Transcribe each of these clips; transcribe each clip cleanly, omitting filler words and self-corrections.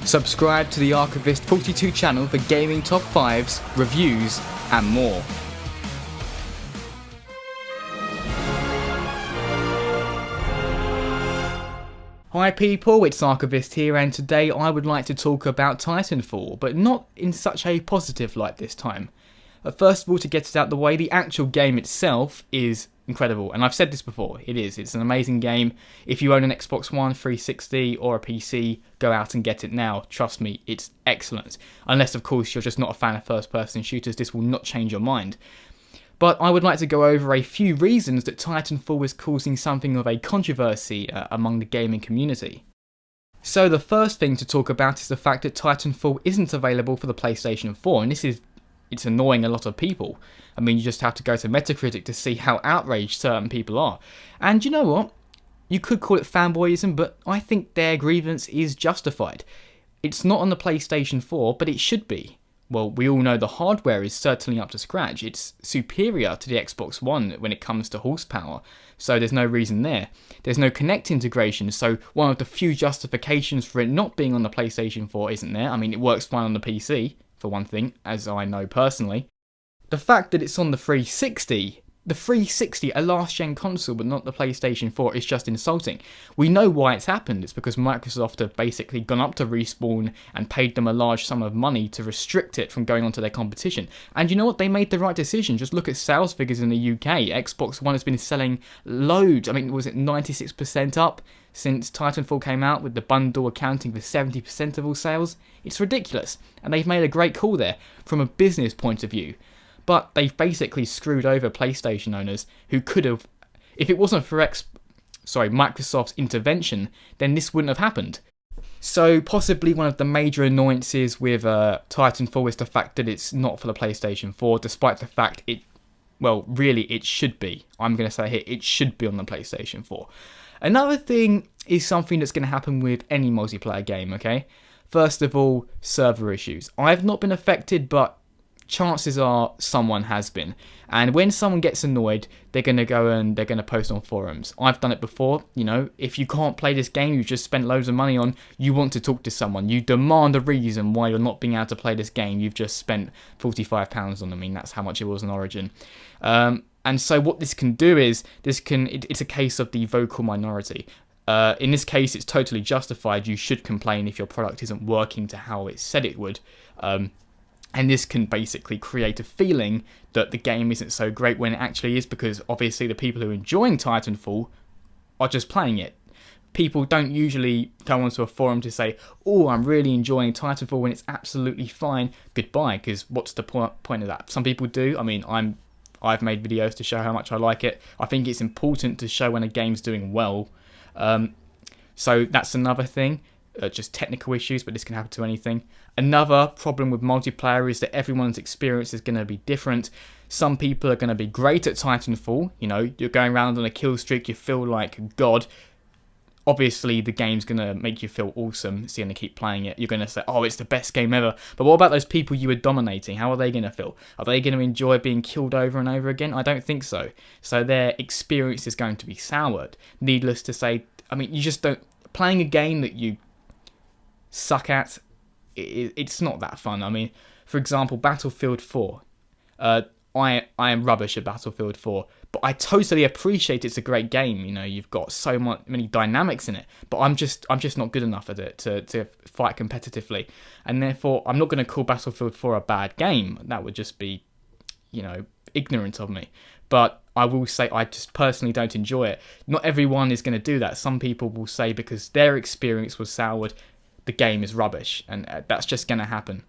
Subscribe to the Archivist 42 channel for gaming top 5s, reviews, and more. Hi people, it's Archivist here, and today I would like to talk about Titanfall, but not in such a positive light this time. First of all, to get it out the way, the actual game itself is incredible, and I've said this before, it's an amazing game. If you own an Xbox One, 360 or a PC, go out and get it now. Trust me, it's excellent. Unless of course you're just not a fan of first person shooters, this will not change your mind. But I would like to go over a few reasons that Titanfall is causing something of a controversy among the gaming community. So the first thing to talk about is the fact that Titanfall isn't available for the PlayStation 4, and it's annoying a lot of people. I mean, you just have to go to Metacritic to see how outraged certain people are. And you know what? You could call it fanboyism, but I think their grievance is justified. It's not on the PlayStation 4, but it should be. Well, we all know the hardware is certainly up to scratch. It's superior to the Xbox One when it comes to horsepower, so there's no reason there. There's no Kinect integration, so one of the few justifications for it not being on the PlayStation 4 isn't there. I mean, it works fine on the PC, for one thing, as I know personally. The fact that it's on the 360, a last-gen console but not the PlayStation 4, is just insulting. We know why it's happened. It's because Microsoft have basically gone up to Respawn and paid them a large sum of money to restrict it from going onto their competition. And you know what? They made the right decision. Just look at sales figures in the UK. Xbox One has been selling loads. I mean, was it 96% up since Titanfall came out, with the bundle accounting for 70% of all sales? It's ridiculous. And they've made a great call there from a business point of view. But they've basically screwed over PlayStation owners who could have, if it wasn't for Microsoft's intervention, then this wouldn't have happened. So possibly one of the major annoyances with Titanfall is the fact that it's not for the PlayStation 4, despite the fact it should be. I'm going to say here, it should be on the PlayStation 4. Another thing is something that's going to happen with any multiplayer game, okay? First of all, server issues. I've not been affected, but chances are someone has been. And when someone gets annoyed, they're going to go and they're going to post on forums. I've done it before. You know, if you can't play this game you've just spent loads of money on, you want to talk to someone. You demand a reason why you're not being able to play this game you've just spent £45 on. I mean, that's how much it was on Origin. And so what this can do is, it's a case of the vocal minority. In this case, it's totally justified. You should complain if your product isn't working to how it said it would. And this can basically create a feeling that the game isn't so great when it actually is, because obviously the people who are enjoying Titanfall are just playing it. People don't usually go onto a forum to say, oh, I'm really enjoying Titanfall, when it's absolutely fine. Goodbye, because what's the point of that? Some people do. I mean, I've made videos to show how much I like it. I think it's important to show when a game's doing well. So that's another thing. Just technical issues, but this can happen to anything. Another problem with multiplayer is that everyone's experience is going to be different. Some people are going to be great at Titanfall. You know, you're going around on a kill streak, you feel like God. Obviously, the game's going to make you feel awesome, so you're going to keep playing it. You're going to say, oh, it's the best game ever. But what about those people you were dominating? How are they going to feel? Are they going to enjoy being killed over and over again? I don't think so. So their experience is going to be soured. Needless to say, I mean, you just don't... Playing a game that you suck at, it's not that fun. I mean, for example, Battlefield 4. I am rubbish at Battlefield 4, but I totally appreciate it's a great game. You know, you've got so many dynamics in it, but I'm just not good enough at it to fight competitively, and therefore I'm not going to call Battlefield 4 a bad game. That would just be, you know, ignorant of me. But I will say I just personally don't enjoy it. Not everyone is going to do that. Some people will say because their experience was soured, the game is rubbish, and that's just going to happen.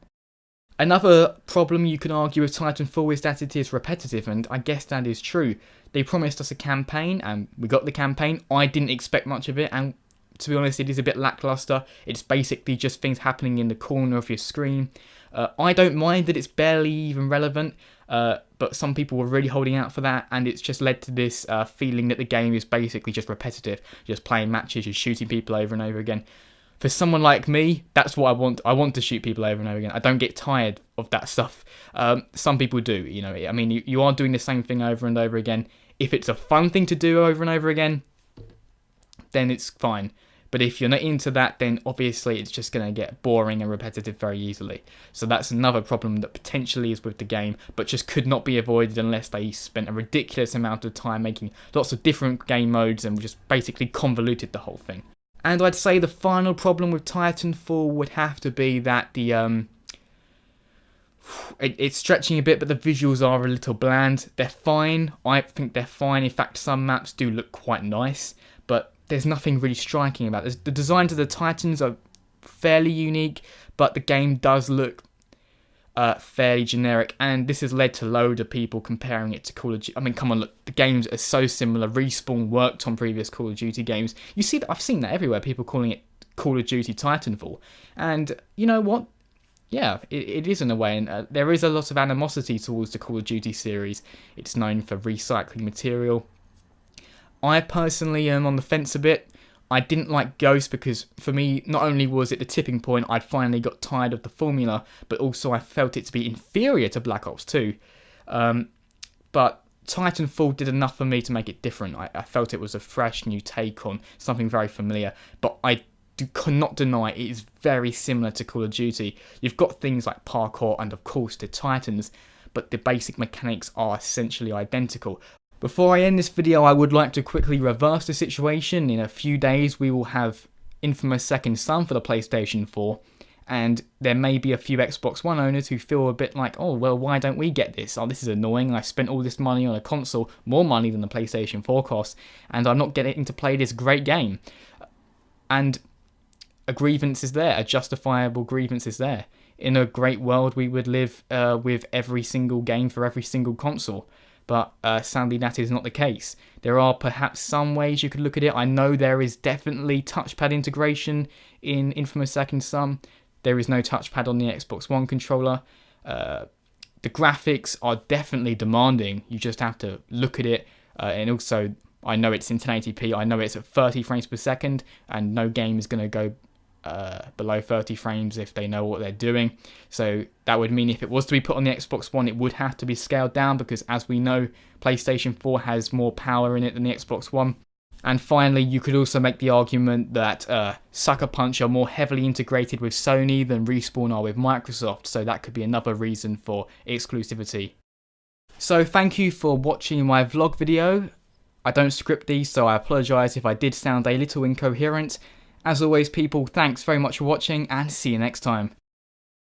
Another problem you can argue with Titanfall is that it is repetitive, and I guess that is true. They promised us a campaign, and we got the campaign. I didn't expect much of it, and to be honest, it is a bit lackluster. It's basically just things happening in the corner of your screen. I don't mind that it's barely even relevant, but some people were really holding out for that, and it's just led to this feeling that the game is basically just repetitive, just playing matches, just shooting people over and over again. For someone like me, that's what I want. I want to shoot people over and over again. I don't get tired of that stuff. Some people do, you know. I mean, you are doing the same thing over and over again. If it's a fun thing to do over and over again, then it's fine. But if you're not into that, then obviously it's just going to get boring and repetitive very easily. So that's another problem that potentially is with the game, but just could not be avoided unless they spent a ridiculous amount of time making lots of different game modes and just basically convoluted the whole thing. And I'd say the final problem with Titanfall would have to be that it's stretching a bit, but the visuals are a little bland. They're fine. I think they're fine. In fact, some maps do look quite nice, but there's nothing really striking about it. The designs of the Titans are fairly unique, but the game does look fairly generic, and this has led to a load of people comparing it to Call of Duty. I mean, come on, look, the games are so similar. Respawn worked on previous Call of Duty games. You see that, I've seen that everywhere, people calling it Call of Duty Titanfall. And you know what? Yeah, it is in a way, and there is a lot of animosity towards the Call of Duty series. It's known for recycling material. I personally am on the fence a bit. I didn't like Ghost because, for me, not only was it the tipping point, I'd finally got tired of the formula, but also I felt it to be inferior to Black Ops 2. But Titanfall did enough for me to make it different. I felt it was a fresh new take on something very familiar, but I cannot deny it is very similar to Call of Duty. You've got things like parkour and of course the Titans, but the basic mechanics are essentially identical. Before I end this video, I would like to quickly reverse the situation. In a few days we will have Infamous Second Son for the PlayStation 4, and there may be a few Xbox One owners who feel a bit like, oh well, why don't we get this? Oh, this is annoying, I spent all this money on a console, more money than the PlayStation 4 costs, and I'm not getting to play this great game. And a grievance is there, a justifiable grievance is there. In a great world, we would live with every single game for every single console, but sadly that is not the case. There are perhaps some ways you could look at it. I know there is definitely touchpad integration in Infamous Second Son. There is no touchpad on the Xbox One controller. The graphics are definitely demanding. You just have to look at it, and also I know it's in 1080p. I know it's at 30 frames per second, and no game is going to go below 30 frames if they know what they're doing. So that would mean if it was to be put on the Xbox One, it would have to be scaled down, because as we know, PlayStation 4 has more power in it than the Xbox One. And finally, you could also make the argument that Sucker Punch are more heavily integrated with Sony than Respawn are with Microsoft, so that could be another reason for exclusivity. So thank you for watching my vlog video. I don't script these, so I apologise if I did sound a little incoherent. As always, people, thanks very much for watching, and see you next time.